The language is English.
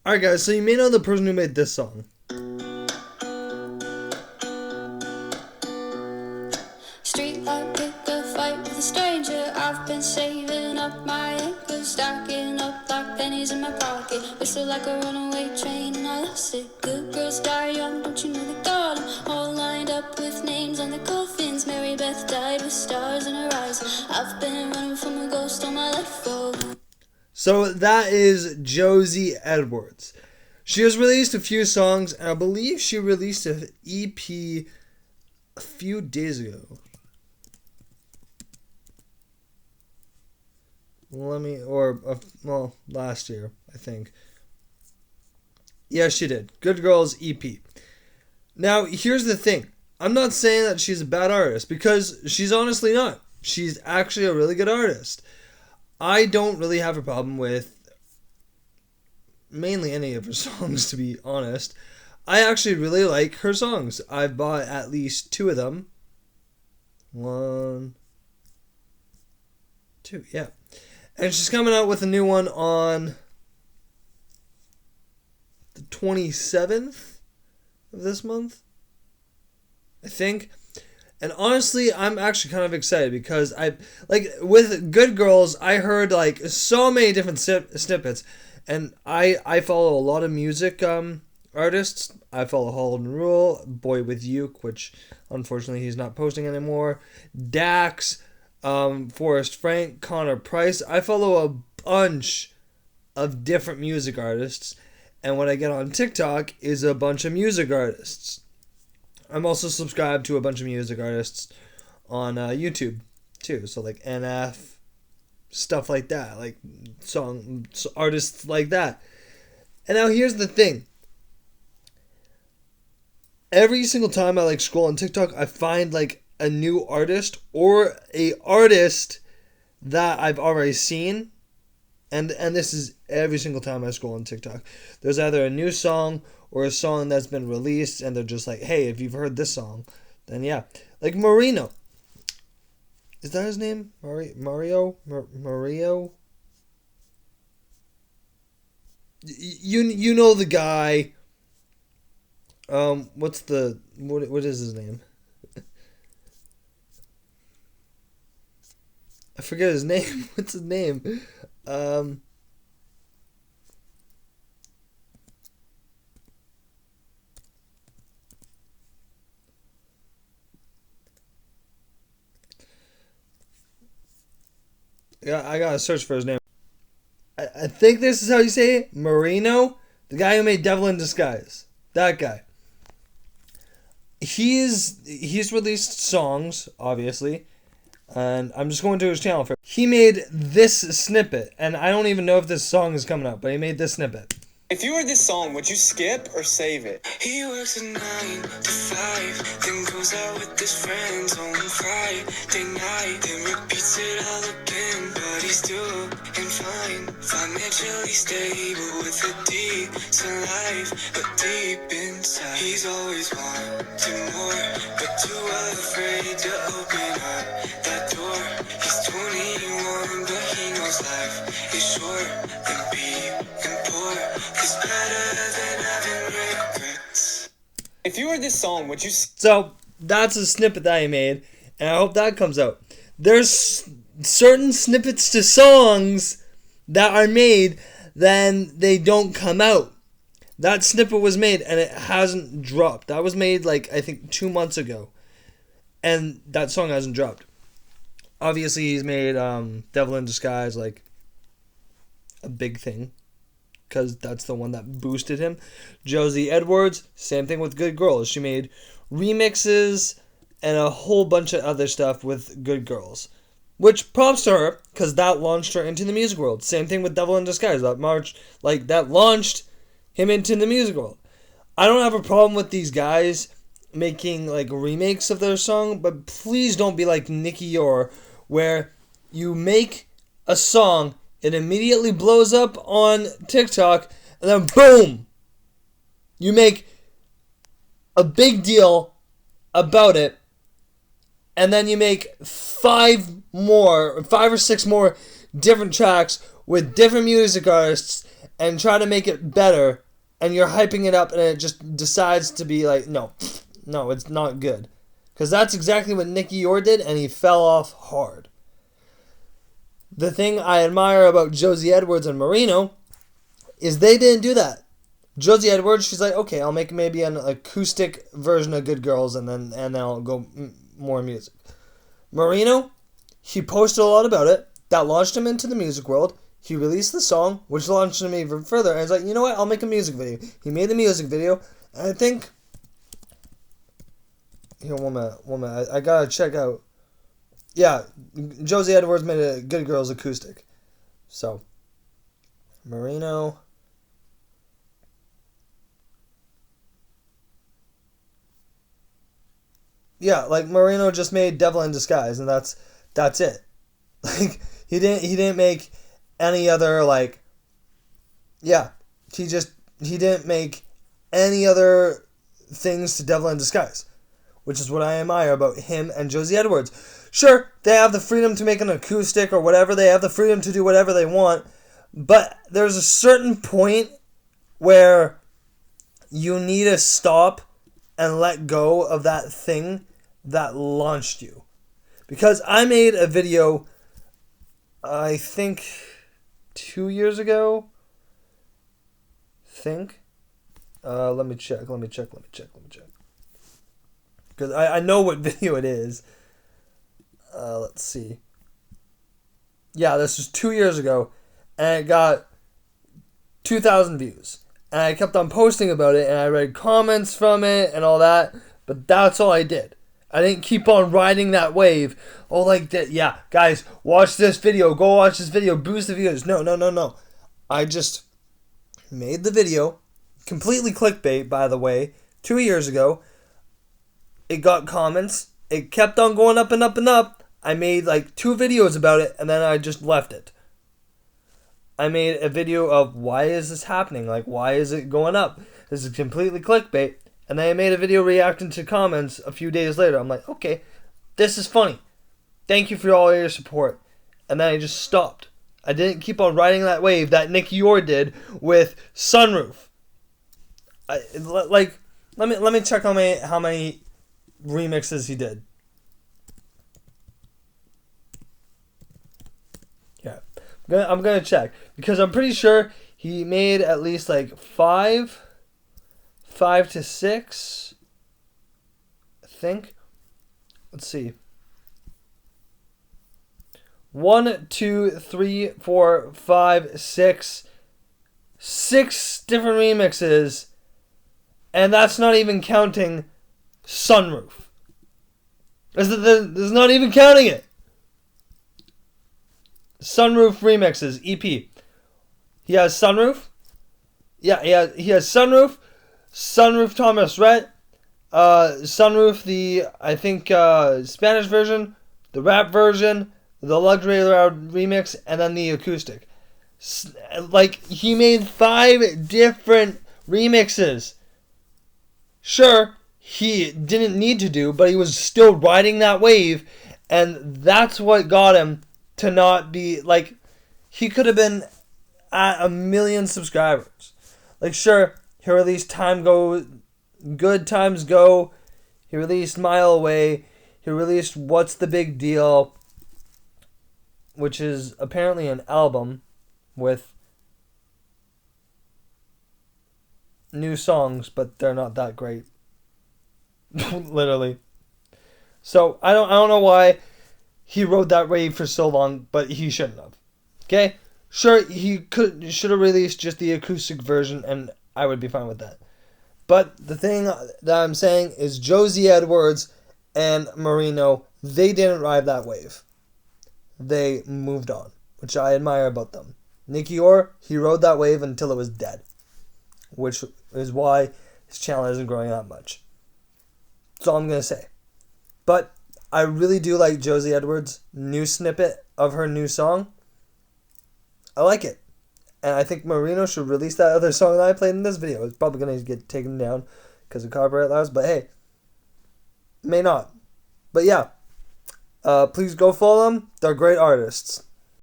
Alright guys, so you may know the person who made this song. Street light, pick a fight with a stranger. I've been saving up my anchor, stacking up like pennies in my pocket. Whistle like a runaway train and I lost it. Good girls die young, don't you know they got 'em all lined up with names on the coffins. Mary Beth died with stars in her eyes. I've been running from a ghost all my life. Oh. So that is Josie Edwards. She has released a few songs, and I believe she released an EP a few days ago. Last year, I think. Yeah, she did. Good Girls EP. Now, here's the thing. I'm not saying that she's a bad artist, because she's honestly not. She's actually a really good artist. I don't really have a problem with mainly any of her songs, to be honest. I actually really like her songs. I've bought at least 2 of them. 1, 2, yeah. And she's coming out with a new one on the 27th of this month, I think. And honestly, I'm actually kind of excited because with Good Girls, I heard like so many different snippets, and I follow a lot of music artists. I follow Holden Rule, Boy with Uke, which unfortunately he's not posting anymore. Dax, Forrest Frank, Connor Price. I follow a bunch of different music artists, and what I get on TikTok is a bunch of music artists. I'm also subscribed to a bunch of music artists on YouTube too. So like NF, stuff like that, like artists like that. And now here's the thing. Every single time I like scroll on TikTok, I find like a new artist or a artist that I've already seen. And this is every single time I scroll on TikTok. There's either a new song or a song that's been released, and they're just like, hey, if you've heard this song, then yeah. Like Marino. Is that his name? Mario? Mario? You know the guy. What is his name? I forget his name. What's his name? Yeah, I gotta search for his name. I think this is how you say it. Marino, the guy who made Devil in Disguise. That guy. He's released songs, obviously, and I'm just going to his channel for. He made this snippet, and I don't even know if this song is coming out, but he made this snippet. If you were this song, would you skip or save it? He works at 9 to 5, then goes out with his friends on Friday night, then repeats it all again, but he's doing fine, financially stable with a decent life, but deep inside, he's always wanting more, but too afraid to open up that door. He's 21, but he knows life is short and being poor is better than having regrets. If you were this song, would you... So, that's a snippet that he made, and I hope that comes out. There's certain snippets to songs that are made, then they don't come out. That snippet was made, and it hasn't dropped. That was made, like, I think 2 months ago, and that song hasn't dropped. Obviously, he's made Devil in Disguise, like, a big thing, because that's the one that boosted him. Josie Edwards, same thing with Good Girls. She made remixes and a whole bunch of other stuff with Good Girls, which props to her, because that launched her into the music world. Same thing with Devil in Disguise. That launched him into the music world. I don't have a problem with these guys making like remakes of their song, but please don't be like Nicky Youre, where you make a song, it immediately blows up on TikTok, and then boom, you make a big deal about it, and then you make 5 or 6 more different tracks with different music artists, and try to make it better, and you're hyping it up, and it just decides to be like, no, it's not good. Because that's exactly what Nicky Youre did, and he fell off hard. The thing I admire about Josie Edwards and Marino is they didn't do that. Josie Edwards, she's like, okay, I'll make maybe an acoustic version of Good Girls, and then I'll go more music. Marino, he posted a lot about it. That launched him into the music world. He released the song, which launched him even further. And he's like, you know what? I'll make a music video. He made the music video, and I think... Here, one minute. I gotta check out... Yeah, Josie Edwards made a Good Girls acoustic. So, Marino... Yeah, like Marino just made Devil in Disguise, and that's it. Like he didn't make any other like. Yeah, he didn't make any other things to Devil in Disguise, which is what I admire about him and Josie Edwards. Sure, they have the freedom to make an acoustic or whatever. They have the freedom to do whatever they want, but there's a certain point where you need to stop and let go of that thing that launched you. Because I made a video, I think 2 years ago. Let me check. Because I know what video it is. Let's see. Yeah, this was 2 years ago, and it got 2,000 views. And I kept on posting about it, and I read comments from it and all that, but that's all I did. I didn't keep on riding that wave. Oh, like that. Yeah, guys, watch this video. Go watch this video. Boost the views. No. I just made the video. Completely clickbait, by the way. 2 years ago. It got comments. It kept on going up and up and up. I made like 2 videos about it, and then I just left it. I made a video of why is this happening? Like, why is it going up? This is completely clickbait. And then I made a video reacting to comments a few days later. I'm like, okay, this is funny. Thank you for all your support. And then I just stopped. I didn't keep on riding that wave that Nicky Youre did with Sunroof. Let me check how many remixes he did. Yeah, I'm gonna check because I'm pretty sure he made at least like 5 to 6. I think. Let's see. 1, 2, 3, 4, 5, 6. 6 different remixes, and that's not even counting Sunroof. There's not even counting it. Sunroof remixes EP. He has Sunroof. Yeah, he has Sunroof. Sunroof Thomas Rhett. Sunroof the Spanish version, the rap version, the Luxury Loud remix, and then the acoustic. Like he made 5 different remixes. Sure, he didn't need to do, but he was still riding that wave, and that's what got him to not be like. He could have been at 1 million subscribers. Like, sure, he released Good Times Go. He released Mile Away. He released What's the Big Deal, which is apparently an album with new songs, but they're not that great. Literally. So I don't know why he rode that wave for so long, but he shouldn't have. Okay? Sure, he should have released just the acoustic version, and I would be fine with that. But the thing that I'm saying is Josie Edwards and Marino, they didn't ride that wave. They moved on, which I admire about them. Nicky Youre, he rode that wave until it was dead, which is why his channel isn't growing that much. That's all I'm going to say. But I really do like Josie Edwards' new snippet of her new song. I like it. And I think Marino should release that other song that I played in this video. It's probably going to get taken down because of copyright laws, but hey, may not. But yeah, please go follow them. They're great artists.